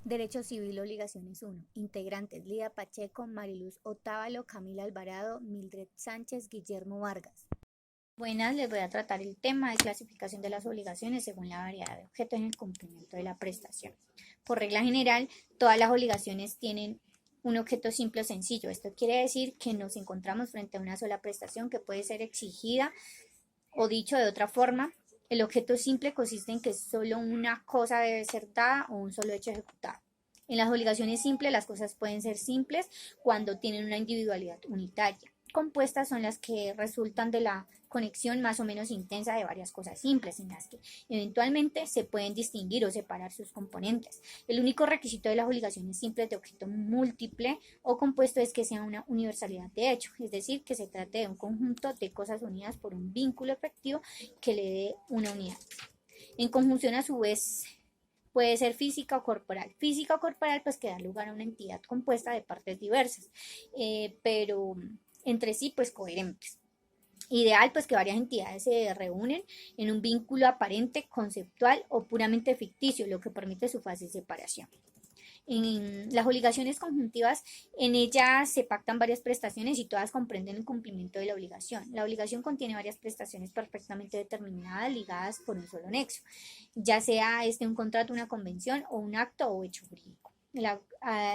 Derecho Civil, Obligaciones 1. Integrantes: Lida Pacheco, Mariluz Otávalo, Camila Alvarado, Mildred Sánchez, Guillermo Vargas. Buenas, les voy a tratar el tema de clasificación de las obligaciones según la variedad de objetos en el cumplimiento de la prestación. Por regla general, todas las obligaciones tienen un objeto simple o sencillo. Esto quiere decir que nos encontramos frente a una sola prestación que puede ser exigida o dicho de otra forma. El objeto simple consiste en que solo una cosa debe ser dada o un solo hecho ejecutado. En las obligaciones simples, las cosas pueden ser simples cuando tienen una individualidad unitaria. Compuestas son las que resultan de la conexión más o menos intensa de varias cosas simples, en las que eventualmente se pueden distinguir o separar sus componentes. El único requisito de las obligaciones simples de objeto múltiple o compuesto es que sea una universalidad de hecho, es decir, que se trate de un conjunto de cosas unidas por un vínculo efectivo que le dé una unidad. En conjunción, a su vez, puede ser física o corporal. Física o corporal, pues que da lugar a una entidad compuesta de partes diversas, pero entre sí, pues coherentes. Ideal, pues que varias entidades se reúnen en un vínculo aparente, conceptual o puramente ficticio, lo que permite su fácil separación. En las obligaciones conjuntivas, en ellas se pactan varias prestaciones y todas comprenden el cumplimiento de la obligación. La obligación contiene varias prestaciones perfectamente determinadas, ligadas por un solo nexo, ya sea un contrato, una convención o un acto o hecho jurídico.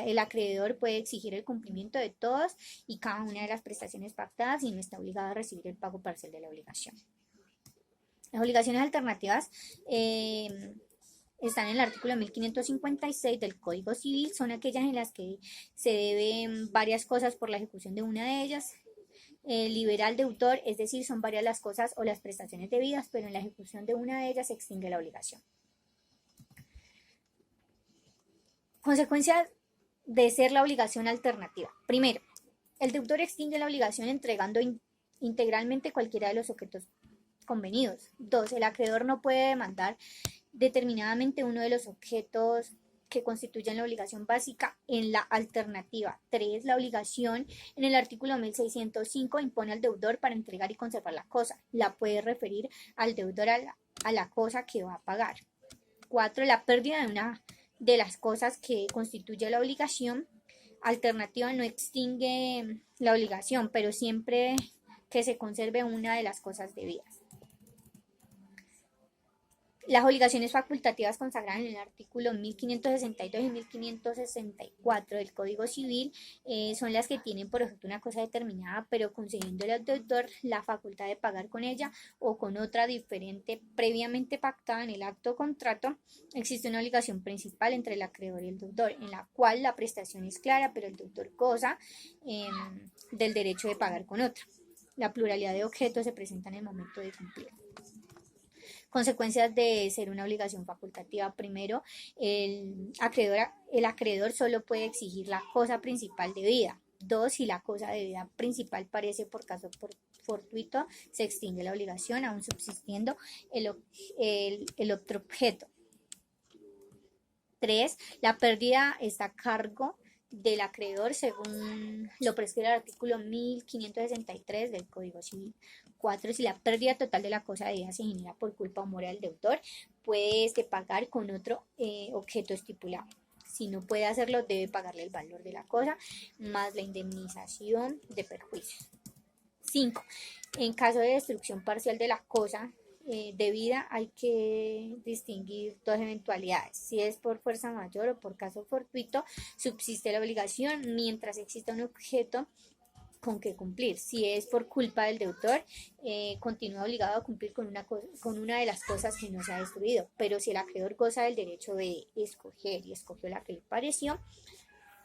El acreedor puede exigir el cumplimiento de todas y cada una de las prestaciones pactadas y no está obligado a recibir el pago parcial de la obligación. Las obligaciones alternativas están en el artículo 1556 del Código Civil, son aquellas en las que se deben varias cosas por la ejecución de una de ellas. Liberal deutor, es decir, son varias las cosas o las prestaciones debidas, pero en la ejecución de una de ellas se extingue la obligación. Consecuencias de ser la obligación alternativa. Primero, el deudor extingue la obligación entregando integralmente cualquiera de los objetos convenidos. 2. El acreedor no puede demandar determinadamente uno de los objetos que constituyen la obligación básica en la alternativa. 3. La obligación en el artículo 1605 impone al deudor para entregar y conservar la cosa. La puede referir al deudor a la cosa que va a pagar. 4. La pérdida de una de las cosas que constituye la obligación alternativa no extingue la obligación, pero siempre que se conserve una de las cosas debidas. Las obligaciones facultativas consagradas en el artículo 1562 y 1564 del Código Civil son las que tienen por objeto una cosa determinada, pero concediéndole al deudor la facultad de pagar con ella o con otra diferente previamente pactada en el acto o contrato. Existe una obligación principal entre el acreedor y el deudor, en la cual la prestación es clara, pero el deudor goza del derecho de pagar con otra. La pluralidad de objetos se presenta en el momento de cumplir. Consecuencias de ser una obligación facultativa. Primero, el acreedor solo puede exigir la cosa principal debida. 2. Si la cosa debida principal parece por caso fortuito, se extingue la obligación, aún subsistiendo el otro objeto. 3. La pérdida está a cargo del acreedor según lo prescribe el artículo 1563 del Código Civil. 4. Si la pérdida total de la cosa debida se genera por culpa o mora del deudor, puede pagar con otro objeto estipulado. Si no puede hacerlo, debe pagarle el valor de la cosa más la indemnización de perjuicios. 5. En caso de destrucción parcial de la cosa debida, hay que distinguir dos eventualidades. Si es por fuerza mayor o por caso fortuito, subsiste la obligación mientras exista un objeto con que cumplir. Si es por culpa del deudor, continúa obligado a cumplir con una de las cosas que no se ha destruido. Pero si el acreedor goza del derecho de escoger y escogió la que le pareció,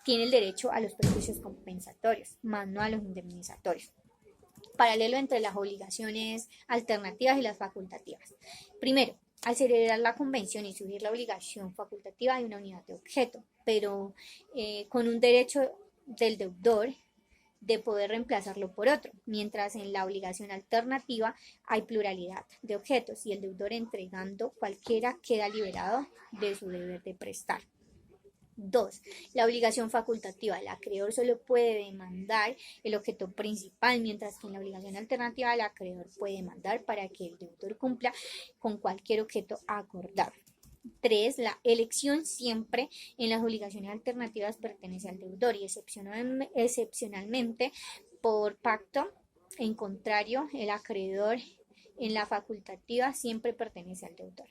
tiene el derecho a los perjuicios compensatorios, más no a los indemnizatorios. Paralelo entre las obligaciones alternativas y las facultativas. Primero, al celebrar la convención y surgir la obligación facultativa hay una unidad de objeto, pero con un derecho del deudor de poder reemplazarlo por otro, mientras en la obligación alternativa hay pluralidad de objetos y el deudor entregando cualquiera queda liberado de su deber de prestar. 2. La obligación facultativa. El acreedor solo puede demandar el objeto principal, mientras que en la obligación alternativa el acreedor puede demandar para que el deudor cumpla con cualquier objeto acordado. 3. La elección siempre en las obligaciones alternativas pertenece al deudor y excepcionalmente por pacto, en contrario, el acreedor en la facultativa siempre pertenece al deudor.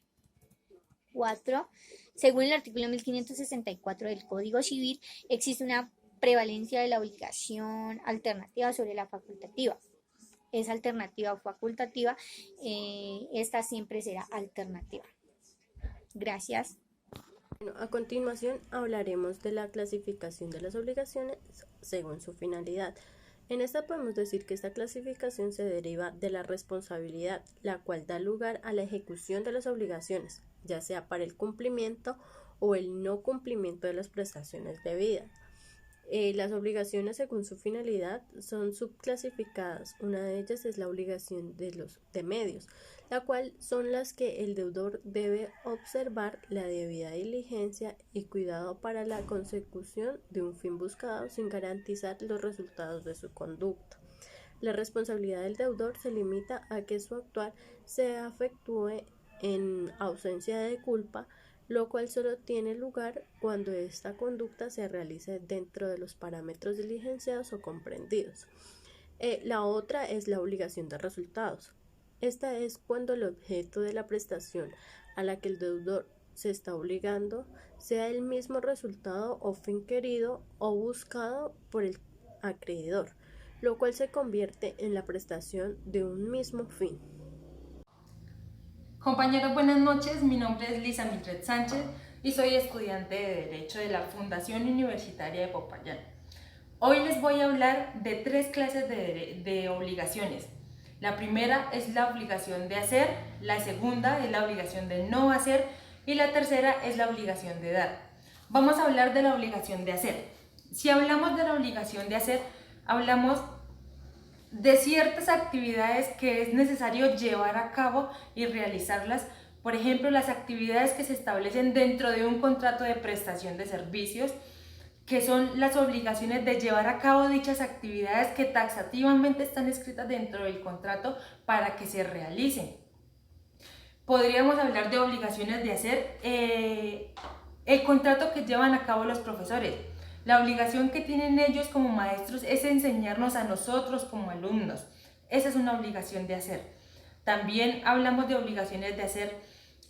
4. Según el artículo 1564 del Código Civil, existe una prevalencia de la obligación alternativa sobre la facultativa. Es alternativa o facultativa, esta siempre será alternativa. Gracias. Bueno, a continuación hablaremos de la clasificación de las obligaciones según su finalidad. En esta podemos decir que esta clasificación se deriva de la responsabilidad, la cual da lugar a la ejecución de las obligaciones, ya sea para el cumplimiento o el no cumplimiento de las prestaciones debidas. Las obligaciones según su finalidad son subclasificadas. Una de ellas es la obligación de medios, la cual son las que el deudor debe observar la debida diligencia y cuidado para la consecución de un fin buscado sin garantizar los resultados de su conducta. La responsabilidad del deudor se limita a que su actuar se efectúe en ausencia de culpa, lo cual solo tiene lugar cuando esta conducta se realice dentro de los parámetros diligenciados o comprendidos. La otra es la obligación de resultados. Esta es cuando el objeto de la prestación a la que el deudor se está obligando sea el mismo resultado o fin querido o buscado por el acreedor, lo cual se convierte en la prestación de un mismo fin. Compañeros, buenas noches. Mi nombre es Lisa Mildred Sánchez y soy estudiante de Derecho de la Fundación Universitaria de Popayán. Hoy les voy a hablar de 3 clases de obligaciones. La primera es la obligación de hacer, la segunda es la obligación de no hacer y la tercera es la obligación de dar. Vamos a hablar de la obligación de hacer. Si hablamos de la obligación de hacer, hablamos de ciertas actividades que es necesario llevar a cabo y realizarlas. Por ejemplo, las actividades que se establecen dentro de un contrato de prestación de servicios, que son las obligaciones de llevar a cabo dichas actividades que taxativamente están escritas dentro del contrato para que se realicen. Podríamos hablar de obligaciones de hacer el contrato que llevan a cabo los profesores. La obligación que tienen ellos como maestros es enseñarnos a nosotros como alumnos. Esa es una obligación de hacer. También hablamos de obligaciones de hacer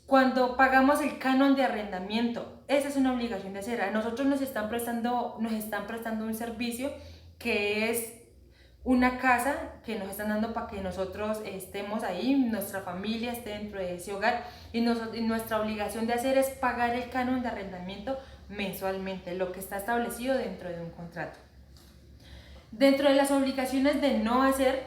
cuando pagamos el canon de arrendamiento. Esa es una obligación de hacer. A nosotros nos están prestando un servicio que es una casa que nos están dando para que nosotros estemos ahí, nuestra familia esté dentro de ese hogar y nuestra obligación de hacer es pagar el canon de arrendamiento mensualmente, lo que está establecido dentro de un contrato. Dentro de las obligaciones de no hacer,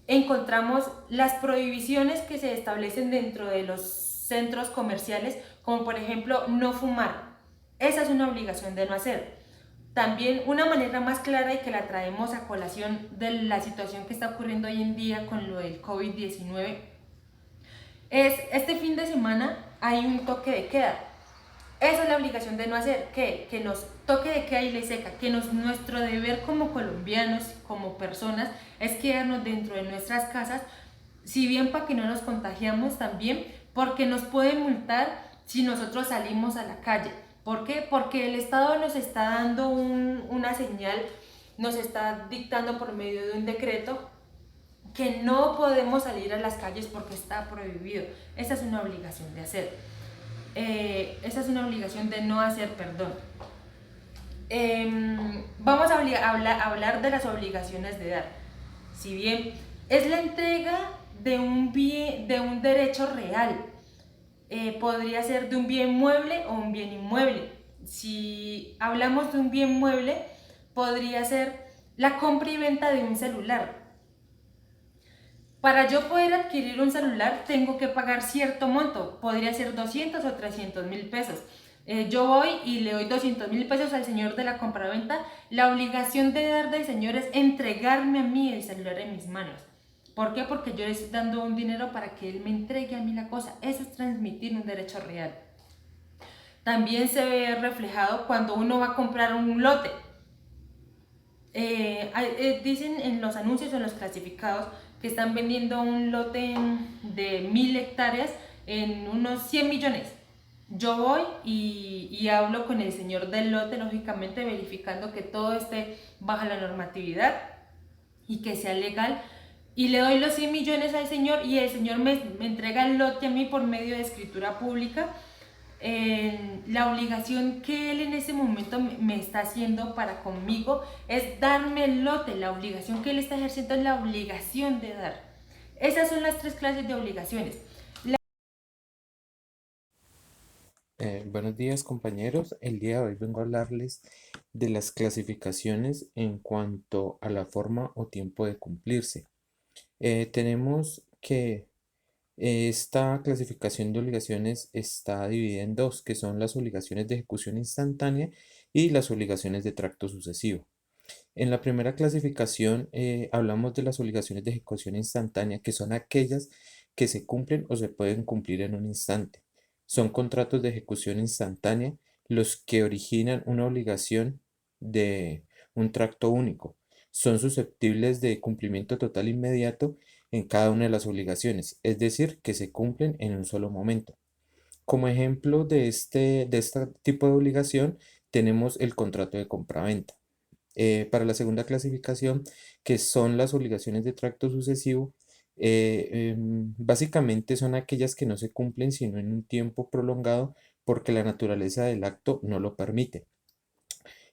encontramos las prohibiciones que se establecen dentro de los centros comerciales, como por ejemplo no fumar. Esa es una obligación de no hacer. También una manera más clara y que la traemos a colación de la situación que está ocurriendo hoy en día con lo del COVID-19 es este fin de semana hay un toque de queda. Esa es la obligación de no hacer, que nos toque de queda y ley seca, nuestro deber como colombianos, como personas, es quedarnos dentro de nuestras casas, si bien para que no nos contagiamos también, porque nos pueden multar si nosotros salimos a la calle. ¿Por qué? Porque el Estado nos está dando una señal, nos está dictando por medio de un decreto que no podemos salir a las calles porque está prohibido. Esa es una obligación de hacer. Esa es una obligación de no hacer, perdón. Vamos a hablar de las obligaciones de dar. Si bien es la entrega de un derecho real, podría ser de un bien mueble o un bien inmueble. Si hablamos de un bien mueble, podría ser la compra y venta de un celular. Para yo poder adquirir un celular tengo que pagar cierto monto, podría ser 200 o 300 mil pesos. Yo voy y le doy 200 mil pesos al señor de la compraventa. La obligación de dar del señor es entregarme a mí el celular en mis manos. ¿Por qué? Porque yo le estoy dando un dinero para que él me entregue a mí la cosa. Eso es transmitir un derecho real. También se ve reflejado cuando uno va a comprar un lote. Dicen en los anuncios o en los clasificados que están vendiendo un lote de 1000 hectáreas en unos 100 millones. yo voy y hablo con el señor del lote, lógicamente verificando que todo esté bajo la normatividad y que sea legal, y le doy los 100 millones al señor y el señor me entrega el lote a mí por medio de escritura pública. La obligación que él en ese momento me está haciendo para conmigo es darme el lote. La obligación que él está ejerciendo es la obligación de dar. Esas son las tres clases de obligaciones. Buenos días, compañeros. El día de hoy vengo a hablarles de las clasificaciones en cuanto a la forma o tiempo de cumplirse. Tenemos que esta clasificación de obligaciones está dividida en dos, que son las obligaciones de ejecución instantánea y las obligaciones de tracto sucesivo. En la primera clasificación hablamos de las obligaciones de ejecución instantánea, que son aquellas que se cumplen o se pueden cumplir en un instante. Son contratos de ejecución instantánea los que originan una obligación de un tracto único. Son susceptibles de cumplimiento total inmediato en cada una de las obligaciones, es decir, que se cumplen en un solo momento. Como ejemplo de este tipo de obligación tenemos el contrato de compraventa. Para la segunda clasificación, que son las obligaciones de tracto sucesivo, básicamente son aquellas que no se cumplen sino en un tiempo prolongado porque la naturaleza del acto no lo permite.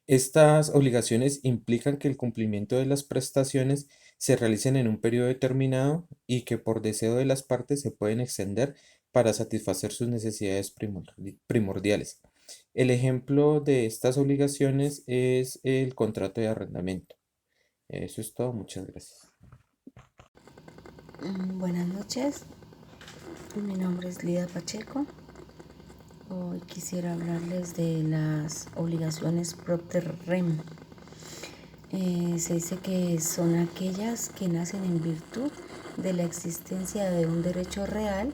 Estas obligaciones implican que el cumplimiento de las prestaciones se realicen en un periodo determinado y que por deseo de las partes se pueden extender para satisfacer sus necesidades primordiales. El ejemplo de estas obligaciones es el contrato de arrendamiento. Eso es todo, muchas gracias. Buenas noches, mi nombre es Lida Pacheco. Hoy quisiera hablarles de las obligaciones propter rem. Se dice que son aquellas que nacen en virtud de la existencia de un derecho real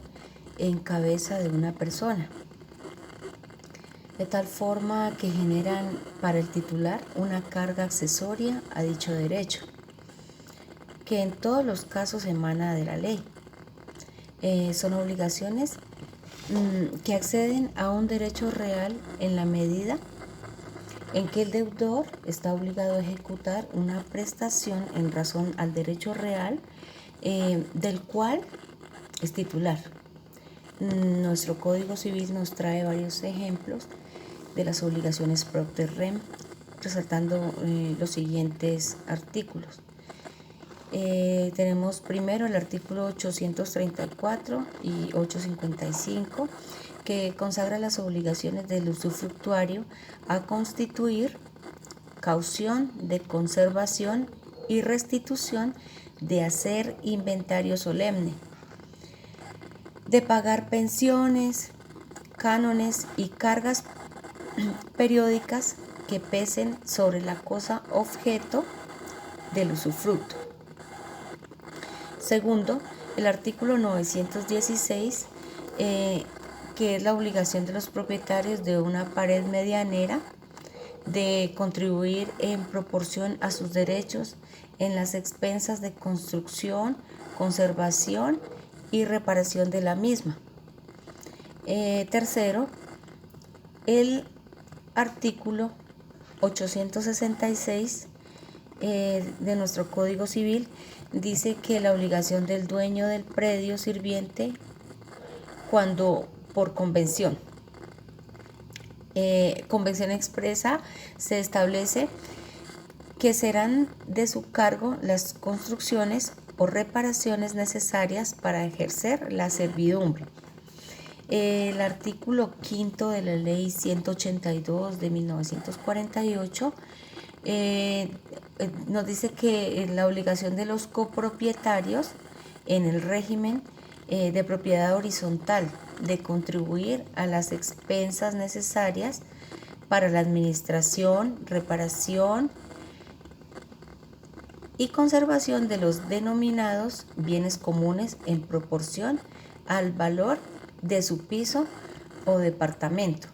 en cabeza de una persona, de tal forma que generan para el titular una carga accesoria a dicho derecho, que en todos los casos emana de la ley. Son obligaciones que acceden a un derecho real en la medida en que el deudor está obligado a ejecutar una prestación en razón al derecho real del cual es titular. Nuestro Código Civil nos trae varios ejemplos de las obligaciones propter rem, resaltando los siguientes artículos. Tenemos primero el artículo 834 y 855, que consagra las obligaciones del usufructuario a constituir caución de conservación y restitución de hacer inventario solemne, de pagar pensiones, cánones y cargas periódicas que pesen sobre la cosa objeto del usufructo. Segundo, el artículo 916, que es la obligación de los propietarios de una pared medianera de contribuir en proporción a sus derechos en las expensas de construcción, conservación y reparación de la misma. Tercero, el artículo 866 de nuestro Código Civil dice que la obligación del dueño del predio sirviente, cuando por convención expresa, se establece que serán de su cargo las construcciones o reparaciones necesarias para ejercer la servidumbre. El artículo 5 de la Ley 182 de 1948 nos dice que la obligación de los copropietarios en el régimen de propiedad horizontal de contribuir a las expensas necesarias para la administración, reparación y conservación de los denominados bienes comunes en proporción al valor de su piso o departamento.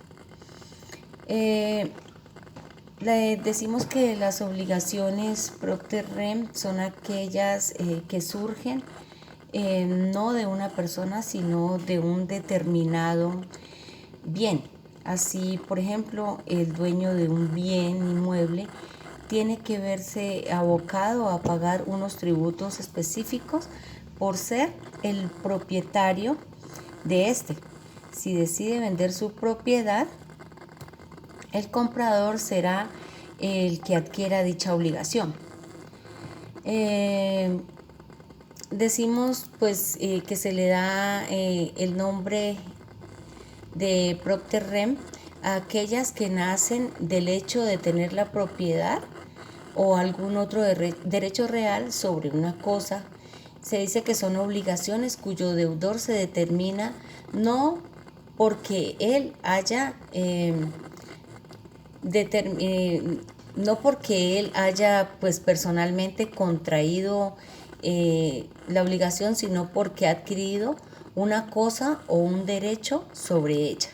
Decimos que las obligaciones propter rem son aquellas que surgen no de una persona, sino de un determinado bien. Así, por ejemplo, el dueño de un bien inmueble tiene que verse abocado a pagar unos tributos específicos por ser el propietario de este. Si decide vender su propiedad, el comprador será el que adquiera dicha obligación. Decimos pues que se le da el nombre de propter rem a aquellas que nacen del hecho de tener la propiedad o algún otro derecho real sobre una cosa. Se dice que son obligaciones cuyo deudor se determina no porque él haya pues personalmente contraído la obligación, sino porque ha adquirido una cosa o un derecho sobre ella.